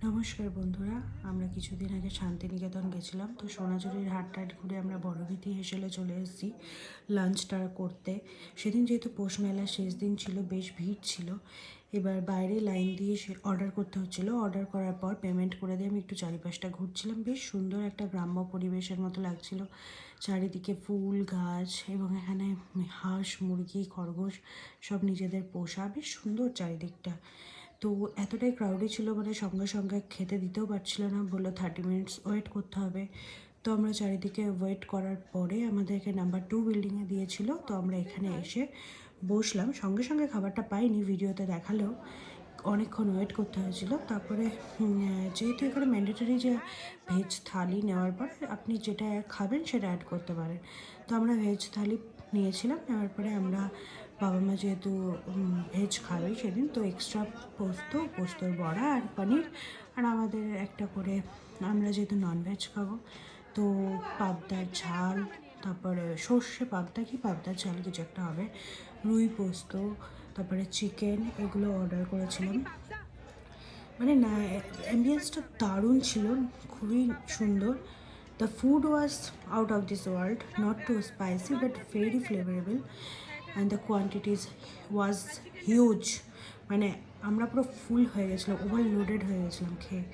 নমস্কার বন্ধুরা, আমরা কিছুদিন আগে শান্তিনিকেতন গেছিলাম। তো সোনাঝুরির হাট টাট ঘুরে আমরা বড়ভীতি হেসেলে চলে এসেছি লাঞ্চটা করতে। সেদিন যেহেতু পৌষ মেলার শেষ দিন ছিল, বেশ ভিড় ছিল। এবার বাইরে লাইন দিয়ে অর্ডার করতে হচ্ছিলো। অর্ডার করার পর পেমেন্ট করে দিয়ে আমি একটু চারিপাশটা ঘুরছিলাম। বেশ সুন্দর একটা গ্রাম্য পরিবেশের মতো লাগছিল। চারিদিকে ফুল গাছ এবং এখানে হাঁস মুরগি খরগোশ সব নিজেদের পোষা, বেশ সুন্দর চারিদিকটা। তো এতটাই ক্রাউডি ছিল, মানে সঙ্গে সঙ্গে খেতে দিতেও পারছিল না, বললো 30 মিনিটস ওয়েট করতে হবে। তো আমরা চারিদিকে ওয়েট করার পরে আমাদেরকে নাম্বার 2 বিল্ডিংয়ে দিয়েছিল। তো আমরা এখানে এসে বসলাম, সঙ্গে সঙ্গে খাবারটা পাইনি, ভিডিওতে দেখালেও অনেকক্ষণ ওয়েট করতে হয়েছিল। তারপরে যেহেতু এখানে ম্যান্ডেটরি যে ভেজ থালি নেওয়ার পরে আপনি যেটা খাবেন সেটা অ্যাড করতে পারেন। তো আমরা ভেজ থালি নিয়েছিলাম। নেওয়ার পরে আমরা বাবা মা যেহেতু ভেজ খাবে সেদিন, তো এক্সট্রা পোস্তর বড়া আর পনির, আর আমাদের একটা করে, আমরা যেহেতু ননভেজ খাবো তো পাবদার ঝাল, তারপরে সর্ষে পাবদা কি পাবদার ঝাল কিছু একটা হবে, রুই পোস্ত, তারপরে চিকেন, এগুলো অর্ডার করেছিলাম। মানে না, অ্যাম্বিয়েন্সটা দারুণ ছিল, খুবই সুন্দর। The food was out of this world, not too spicy but very flavourable and the quantities was huge. মানে আমরা পুরো ফুল হয়ে গেছিলাম, ওভারলোডেড হয়ে গেছিলাম খেয়ে।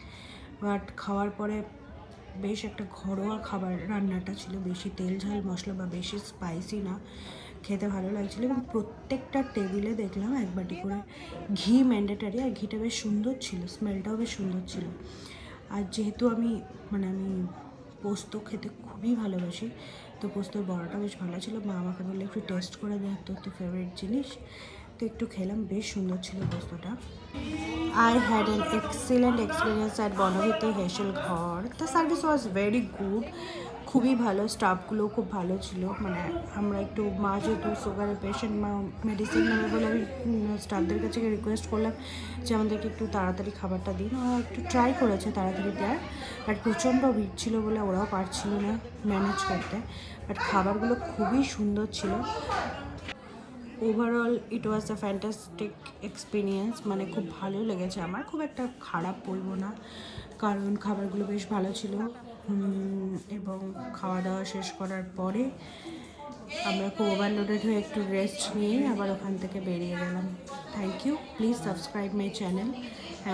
বাট খাওয়ার পরে বেশ একটা ঘরোয়া খাবার রান্নাটা ছিল, বেশি তেল ঝাল মশলা বা বেশি স্পাইসি না, খেতে ভালো লাগছিলো। এবং প্রত্যেকটা টেবিলে দেখলাম এক বাটি করে ঘি ম্যান্ডেটারি, আর ঘিটা বেশ সুন্দর ছিল, স্মেলটাও বেশ সুন্দর ছিল। আর যেহেতু আমি পোস্ত খেতে খুবই ভালোবাসি, তো পোস্তর বড়াটা বেশ ভালো ছিল। মা আমাকে বললে একটু টেস্ট করে দেখ, তোর তো ফেভারিট জিনিস। তো একটু খেলাম, বেশ সুন্দর ছিল পোস্তটা। I had an excellent experience at বনভূতি হেসেল ঘর। The service was very good, খুবই ভালো, স্টাফগুলো খুব ভালো ছিল। মানে আমরা একটু, মা যেহেতু সুগারের পেশেন্ট, মা মেডিসিন নেবে বলে আমি স্টাফদের কাছে রিকোয়েস্ট করলাম যে আমাদেরকে একটু তাড়াতাড়ি খাবারটা দিন। ওরা একটু ট্রাই করেছে তাড়াতাড়ি দেওয়ার, বাট প্রচণ্ড ভিড় ছিল বলে ওরাও পারছিল না ম্যানেজ করতে। বাট খাবারগুলো খুবই সুন্দর ছিল। Overall it was a fantastic experience, মানে খুব ভালো লেগেছে আমার, খুব একটা খারাপ বলবো না, কারণ খাবারগুলো বেশ ভালো ছিল। এবং খাওয়া দাওয়া শেষ করার পরে আমরা খুব ওভারলোডেড হয়ে একটু রেস্ট নিয়ে আবার ওখান থেকে বেরিয়ে গেলাম। Thank you, please subscribe my channel.